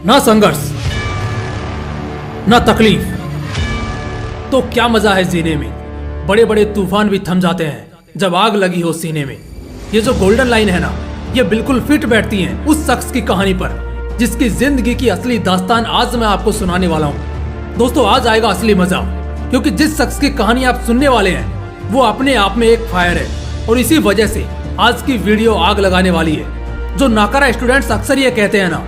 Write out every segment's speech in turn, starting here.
ना संघर्ष ना तकलीफ तो क्या मजा है जीने में। बड़े बड़े तूफान भी थम जाते हैं जब आग लगी हो सीने में। ये जो गोल्डन लाइन है ना, ये बिल्कुल फिट बैठती है उस शख्स की कहानी पर जिसकी जिंदगी की असली दास्तान आज मैं आपको सुनाने वाला हूँ। दोस्तों, आज आएगा असली मजा, क्योंकि जिस शख्स की कहानी आप सुनने वाले हैं वो अपने आप में एक फायर है और इसी वजह से आज की वीडियो आग लगाने वाली है। जो नाकारा स्टूडेंट्स अक्सर ये कहते हैं ना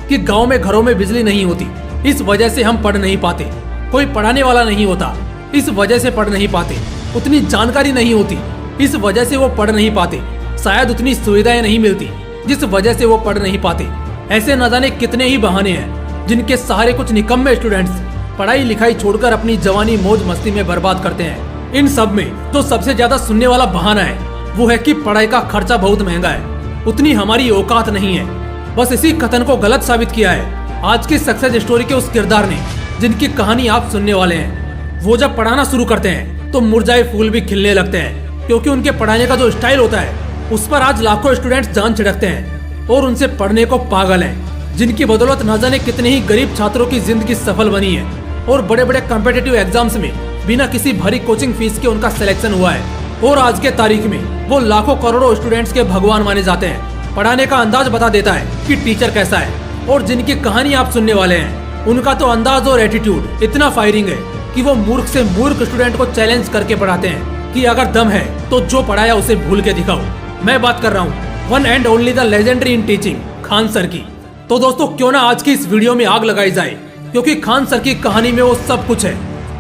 कि गांव में घरों में बिजली नहीं होती, इस वजह से हम पढ़ नहीं पाते, कोई पढ़ाने वाला नहीं होता, इस वजह से पढ़ नहीं पाते, उतनी जानकारी नहीं होती, इस वजह से वो पढ़ नहीं पाते, शायद उतनी सुविधाएं नहीं मिलती जिस वजह से वो पढ़ नहीं पाते। ऐसे न जाने कितने ही बहाने हैं जिनके सहारे कुछ निकम्मे स्टूडेंट्स पढ़ाई लिखाई छोड़कर अपनी जवानी मौज मस्ती में बर्बाद करते हैं। इन सब में जो सबसे ज्यादा सुनने वाला बहाना है वो है कि पढ़ाई का खर्चा बहुत महंगा है, उतनी हमारी औकात नहीं है। बस इसी कथन को गलत साबित किया है आज की सक्सेस स्टोरी के उस किरदार ने जिनकी कहानी आप सुनने वाले हैं। वो जब पढ़ाना शुरू करते हैं तो मुरझाए फूल भी खिलने लगते हैं, क्योंकि उनके पढ़ाने का जो स्टाइल होता है उस पर आज लाखों स्टूडेंट्स जान छिड़कते हैं और उनसे पढ़ने को पागल हैं, जिनकी बदौलत न जाने कितने ही गरीब छात्रों की जिंदगी सफल बनी है और बड़े बड़े कॉम्पिटिटिव एग्जाम्स में बिना किसी भारी कोचिंग फीस के उनका सिलेक्शन हुआ है। और आज के तारीख में वो लाखों करोड़ों स्टूडेंट्स के भगवान माने जाते हैं। पढ़ाने का अंदाज बता देता है कि टीचर कैसा है। और जिनकी कहानी आप सुनने वाले हैं उनका तो अंदाज और एटीट्यूड इतना फायरिंग है कि वो मूर्ख से मूर्ख स्टूडेंट को चैलेंज करके पढ़ाते हैं कि अगर दम है तो जो पढ़ाया उसे भूल के दिखाओ। मैं बात कर रहा हूँ one and only the legendary in teaching, Khan sir की। तो दोस्तों, क्यों ना आज की इस वीडियो में आग लगाई जाए, क्योंकि खान सर की कहानी में वो सब कुछ है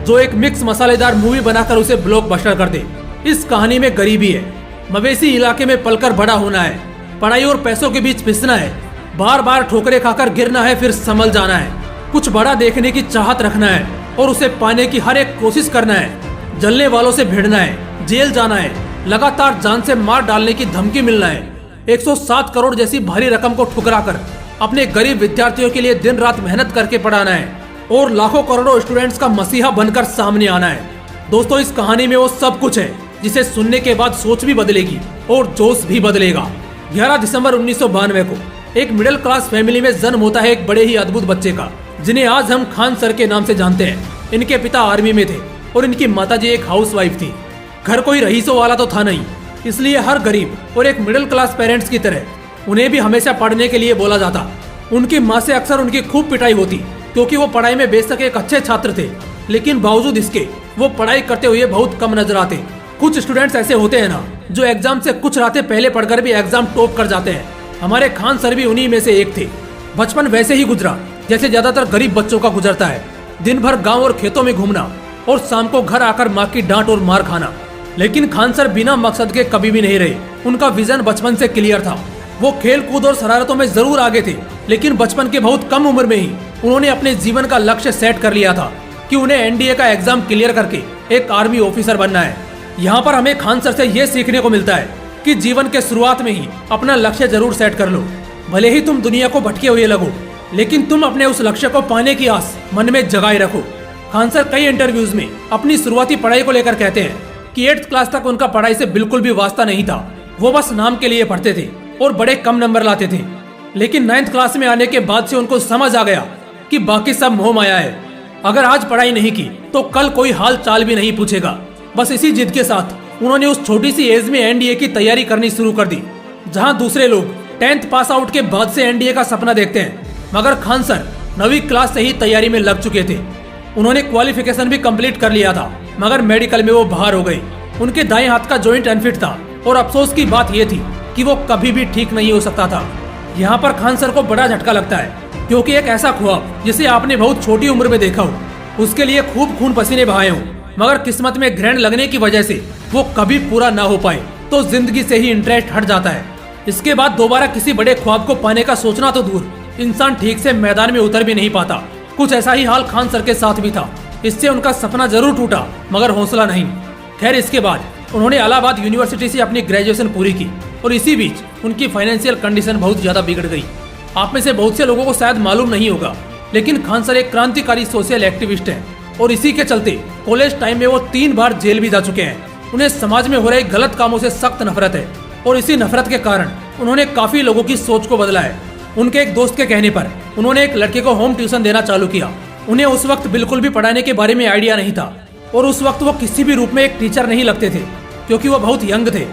जो एक मिक्स मसालेदार मूवी बनाकर उसे ब्लॉकबस्टर कर दे। इस कहानी में गरीबी है, मवेशी इलाके में पलकर बड़ा होना है, पढ़ाई और पैसों के बीच पिसना है, बार बार ठोकरे खाकर गिरना है फिर संभल जाना है, कुछ बड़ा देखने की चाहत रखना है और उसे पाने की हर एक कोशिश करना है, जलने वालों से भिड़ना है, जेल जाना है, लगातार जान से मार डालने की धमकी मिलना है, 107 करोड़ जैसी भारी रकम को ठुकराकर अपने गरीब विद्यार्थियों के लिए दिन रात मेहनत करके पढ़ाना है और लाखों करोड़ों स्टूडेंट्स का मसीहा बनकर सामने आना है। दोस्तों, इस कहानी में वो सब कुछ है जिसे सुनने के बाद सोच भी बदलेगी और जोश भी बदलेगा। 11 दिसंबर 1992 को एक मिडिल क्लास फैमिली में जन्म होता है एक बड़े ही अद्भुत बच्चे का, जिन्हें आज हम खान सर के नाम से जानते हैं। इनके पिता आर्मी में थे और इनकी माताजी एक हाउसवाइफ थी। घर कोई रईसों वाला तो था नहीं, इसलिए हर गरीब और एक मिडिल क्लास पेरेंट्स की तरह उन्हें भी हमेशा पढ़ने के लिए बोला जाता। उनकी माँ से अक्सर उनकी खूब पिटाई होती, क्योंकि वो पढ़ाई में बेशक एक अच्छे छात्र थे, लेकिन बावजूद इसके वो पढ़ाई करते हुए बहुत कम नजर आते। कुछ स्टूडेंट्स ऐसे होते हैं ना जो एग्जाम से कुछ रातें पहले पढ़कर भी एग्जाम टॉप कर जाते हैं। हमारे खान सर भी उन्हीं में से एक थे। बचपन वैसे ही गुजरा जैसे ज्यादातर गरीब बच्चों का गुजरता है, दिन भर गाँव और खेतों में घूमना और शाम को घर आकर माँ की डांट और मार खाना। लेकिन खान सर बिना मकसद के कभी भी नहीं रहे। उनका विजन बचपन से क्लियर था। वो खेल कूद और शरारतों में जरूर आगे थे, लेकिन बचपन के बहुत कम उम्र में ही उन्होंने अपने जीवन का लक्ष्य सेट कर लिया था कि उन्हें एनडीए का एग्जाम क्लियर करके एक आर्मी ऑफिसर बनना है। यहाँ पर हमें खान सर से ये सीखने को मिलता है कि जीवन के शुरुआत में ही अपना लक्ष्य जरूर सेट कर लो। भले ही तुम दुनिया को भटके हुए लगो, लेकिन तुम अपने उस लक्ष्य को पाने की आस मन में जगाए रखो। खान सर कई इंटरव्यूज में अपनी शुरुआती पढ़ाई को लेकर कहते हैं कि 8th क्लास तक उनका पढ़ाई से बिल्कुल भी वास्ता नहीं था। वो बस नाम के लिए पढ़ते थे और बड़े कम नंबर लाते थे। लेकिन 9th क्लास में आने के बाद से उनको समझ आ गया कि बाकी सब मोह माया है। अगर आज पढ़ाई नहीं की तो कल कोई हाल चाल भी नहीं पूछेगा। बस इसी जिद के साथ उन्होंने उस छोटी सी एज में एनडीए की तैयारी करनी शुरू कर दी। जहां दूसरे लोग 10th पास आउट के बाद से एनडीए का सपना देखते हैं, मगर खान सर 9वीं क्लास से ही तैयारी में लग चुके थे। उन्होंने क्वालिफिकेशन भी कंप्लीट कर लिया था, मगर मेडिकल में वो बाहर हो गए। उनके दाएं हाथ का जॉइंट अनफिट था और अफसोस की बात यह थी कि वो कभी भी ठीक नहीं हो सकता था। यहाँ पर खान सर को बड़ा झटका लगता है, क्योंकि एक ऐसा ख्वाब जिसे आपने बहुत छोटी उम्र में देखा हो, उसके लिए खूब खून पसीने बहाए हो, मगर किस्मत में ग्रहण लगने की वजह से वो कभी पूरा ना हो पाए, तो जिंदगी से ही इंटरेस्ट हट जाता है। इसके बाद दोबारा किसी बड़े ख्वाब को पाने का सोचना तो दूर, इंसान ठीक से मैदान में उतर भी नहीं पाता। कुछ ऐसा ही हाल खान सर के साथ भी था। इससे उनका सपना जरूर टूटा, मगर हौसला नहीं। खैर, इसके बाद उन्होंने इलाहाबाद यूनिवर्सिटी से अपनी ग्रेजुएशन पूरी की और इसी बीच उनकी फाइनेंशियल कंडीशन बहुत ज्यादा बिगड़ गई। आप में से बहुत से लोगों को शायद मालूम नहीं होगा, लेकिन खान सर एक क्रांतिकारी सोशल एक्टिविस्ट हैं और इसी के चलते कॉलेज टाइम में वो 3 बार जेल भी जा चुके हैं। उन्हें समाज में हो रहे गलत कामों से सख्त नफरत है और इसी नफरत के कारण उन्होंने काफी लोगों की सोच को बदला है। उनके एक दोस्त के कहने पर उन्होंने एक लड़के को होम ट्यूशन देना चालू किया। उन्हें उस वक्त बिल्कुल भी पढ़ाने के बारे में आइडिया नहीं था और उस वक्त वो किसी भी रूप में एक टीचर नहीं लगते थे क्योंकि वो बहुत यंग थे।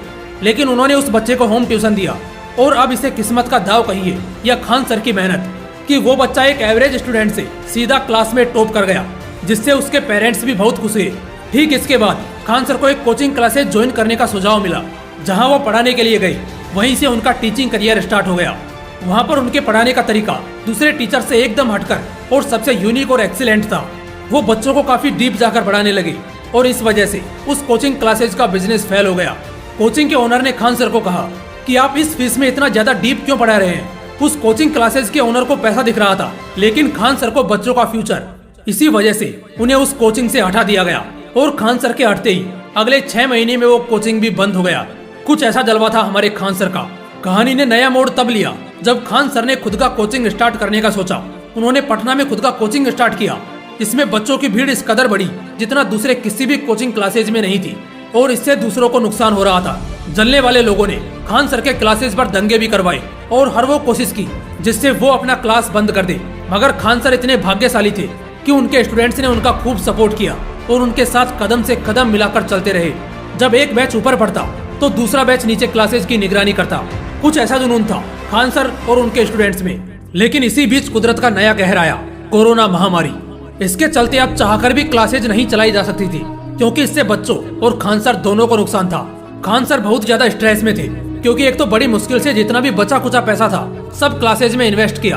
लेकिन उन्होंने उस बच्चे को होम ट्यूशन दिया और अब इसे किस्मत का दाव कहिए या खान सर की मेहनत कि वो बच्चा एक एवरेज स्टूडेंट से सीधा क्लास में टॉप कर गया, जिससे उसके पेरेंट्स भी बहुत खुश हुए। ठीक इसके बाद खान सर को एक कोचिंग क्लासेस ज्वाइन करने का सुझाव मिला, जहां वो पढ़ाने के लिए गई। वहीं से उनका टीचिंग करियर स्टार्ट हो गया। वहां पर उनके पढ़ाने का तरीका दूसरे टीचर से एकदम हटकर और सबसे यूनिक और एक्सीलेंट था। वो बच्चों को काफी डीप जाकर पढ़ाने लगे और इस वजह से उस कोचिंग क्लासेज का बिजनेस फेल हो गया। कोचिंग के ओनर ने खान सर को कहा कि आप इस फीस में इतना ज्यादा डीप क्यों पढ़ा रहे हैं। उस कोचिंग क्लासेज के ओनर को पैसा दिख रहा था, लेकिन खान सर को बच्चों का फ्यूचर। इसी वजह से उन्हें उस कोचिंग से हटा दिया गया और खान सर के हटते ही अगले 6 महीने में वो कोचिंग भी बंद हो गया। कुछ ऐसा जलवा था हमारे खान सर का। कहानी ने नया मोड़ तब लिया जब खान सर ने खुद का कोचिंग स्टार्ट करने का सोचा। उन्होंने पटना में खुद का कोचिंग स्टार्ट किया। इसमें बच्चों की भीड़ इस कदर बढ़ी जितना दूसरे किसी भी कोचिंग क्लासेज में नहीं थी और इससे दूसरों को नुकसान हो रहा था। जलने वाले लोगों ने खान सर के क्लासेज पर दंगे भी करवाए और हर वो कोशिश की जिससे वो अपना क्लास बंद कर दे। मगर खान सर इतने भाग्यशाली थे कि उनके स्टूडेंट्स ने उनका खूब सपोर्ट किया और उनके साथ कदम से कदम मिलाकर चलते रहे। जब एक बैच ऊपर बढ़ता तो दूसरा बैच नीचे क्लासेज की निगरानी करता। कुछ ऐसा जुनून था खान सर और उनके स्टूडेंट्स में। लेकिन इसी बीच कुदरत का नया कहर आया, कोरोना महामारी। इसके चलते अब चाहकर भी क्लासेज नहीं चलाई जा सकती थी क्योंकि इससे बच्चों और खान सर दोनों को नुकसान था। खान सर बहुत ज्यादा स्ट्रेस में थे क्योंकि एक तो बड़ी मुश्किल से जितना भी बचा कुचा पैसा था सब क्लासेज में इन्वेस्ट किया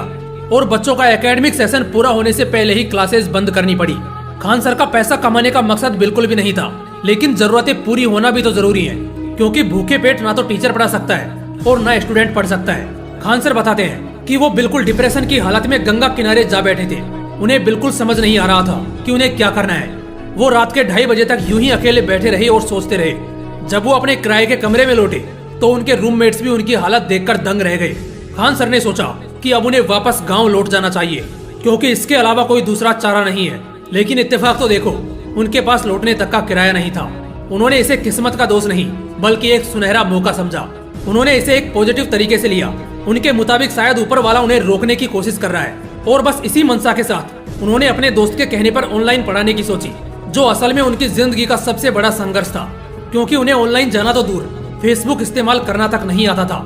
और बच्चों का एकेडमिक सेशन पूरा होने से पहले ही क्लासेज बंद करनी पड़ी। खान सर का पैसा कमाने का मकसद बिल्कुल भी नहीं था, लेकिन जरूरतें पूरी होना भी तो जरूरी है क्योंकि भूखे पेट ना तो टीचर पढ़ा सकता है और ना स्टूडेंट पढ़ सकता है। खान सर बताते हैं कि वो बिल्कुल डिप्रेशन की हालत में गंगा किनारे जा बैठे थे। उन्हें बिल्कुल समझ नहीं आ रहा था कि उन्हें क्या करना है। वो रात के 2:30 बजे तक यूं ही अकेले बैठे रहे और सोचते रहे। जब वो अपने किराए के कमरे में लौटे तो उनके रूममेट्स भी उनकी हालत देखकर दंग रह गए। खान सर ने सोचा कि अब उन्हें वापस गांव लौट जाना चाहिए क्योंकि इसके अलावा कोई दूसरा चारा नहीं है। लेकिन इत्तेफाक तो देखो, उनके पास लौटने तक का किराया नहीं था। उन्होंने इसे किस्मत का दोष नहीं बल्कि एक सुनहरा मौका समझा। उन्होंने इसे एक पॉजिटिव तरीके से लिया। उनके मुताबिक शायद ऊपर वाला उन्हें रोकने की कोशिश कर रहा है और बस इसी मंशा के साथ उन्होंने अपने दोस्त के कहने पर ऑनलाइन पढ़ाने की सोची, जो असल में उनकी जिंदगी का सबसे बड़ा संघर्ष था क्योंकि उन्हें ऑनलाइन जाना तो दूर, फेसबुक इस्तेमाल करना तक नहीं आता था।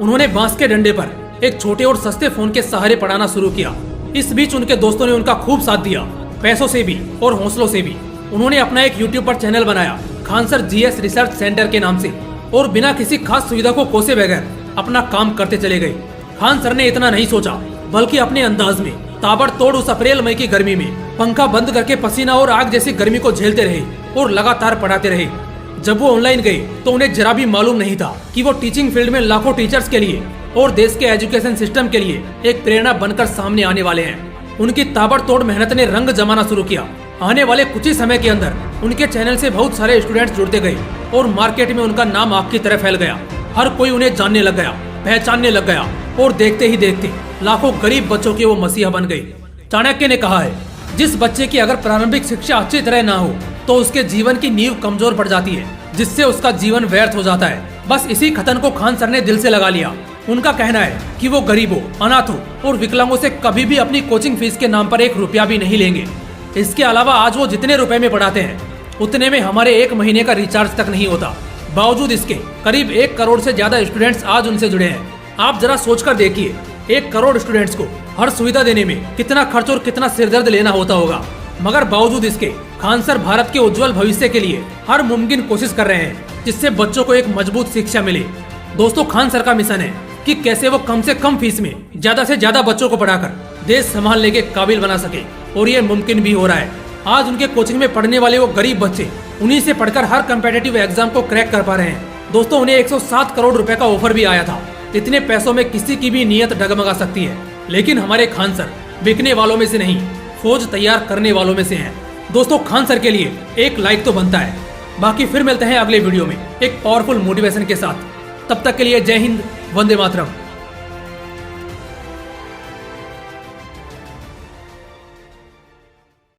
उन्होंने बांस के डंडे पर एक छोटे और सस्ते फोन के सहारे पढ़ाना शुरू किया। इस बीच उनके दोस्तों ने उनका खूब साथ दिया, पैसों से भी और हौसलों से भी। उन्होंने अपना एक यूट्यूब पर चैनल बनाया, Khan sir GS research centre के नाम से, और बिना किसी खास सुविधा को कोसे बगैर अपना काम करते चले गए। खान सर ने इतना नहीं सोचा बल्कि अपने अंदाज में ताबड़तोड़ उस अप्रैल मई की गर्मी में पंखा बंद करके पसीना और आग जैसी गर्मी को झेलते रहे और लगातार पढ़ाते रहे। जब वो ऑनलाइन गए तो उन्हें जरा भी मालूम नहीं था कि वो टीचिंग फील्ड में लाखों टीचर्स के लिए और देश के एजुकेशन सिस्टम के लिए एक प्रेरणा बनकर सामने आने वाले हैं। उनकी ताबड़तोड़ मेहनत ने रंग जमाना शुरू किया। आने वाले कुछ ही समय के अंदर उनके चैनल से बहुत सारे स्टूडेंट्स जुड़ते गए और मार्केट में उनका नाम आग की तरह फैल गया। हर कोई उन्हें जानने लग गया, पहचानने लग गया और देखते ही देखते लाखों गरीब बच्चों के वो मसीहा बन गए। चाणक्य ने कहा है, जिस बच्चे की अगर प्रारंभिक शिक्षा अच्छी तरह ना हो तो उसके जीवन की नींव कमजोर पड़ जाती है, जिससे उसका जीवन व्यर्थ हो जाता है। बस इसी कथन को खान सर ने दिल से लगा लिया। उनका कहना है कि वो गरीबों, अनाथों और विकलांगों से कभी भी अपनी कोचिंग फीस के नाम पर 1 रुपया भी नहीं लेंगे। इसके अलावा आज वो जितने रुपए में पढ़ाते हैं उतने में हमारे 1 महीने का रिचार्ज तक नहीं होता। बावजूद इसके करीब 1 करोड़ से ज्यादा स्टूडेंट्स आज उनसे जुड़े हैं। आप जरा सोचकर देखिए, 1 करोड़ स्टूडेंट्स को हर सुविधा देने में कितना खर्च और कितना सिरदर्द लेना होता होगा। मगर बावजूद इसके खान सर भारत के उज्जवल भविष्य के लिए हर मुमकिन कोशिश कर रहे हैं जिससे बच्चों को एक मजबूत शिक्षा मिले। दोस्तों, खान सर का मिशन है कि कैसे वो कम से कम फीस में ज्यादा से ज्यादा बच्चों को पढ़ाकर देश संभालने के काबिल बना सके, और ये मुमकिन भी हो रहा है। आज उनके कोचिंग में पढ़ने वाले वो गरीब बच्चे उन्हीं से पढ़कर हर कम्पिटिटिव एग्जाम को क्रैक कर पा रहे हैं। दोस्तों, उन्हें 107 करोड़ रुपए का ऑफर भी आया था। इतने पैसों में किसी की भी नीयत डगमगा सकती है, लेकिन हमारे खान सर बिकने वालों में से नहीं, फौज तैयार करने वालों में से हैं। दोस्तों, खान सर के लिए एक लाइक तो बनता है। बाकी फिर मिलते हैं अगले वीडियो में एक पावरफुल मोटिवेशन के साथ। तब तक के लिए जय हिंद, वंदे मातरम।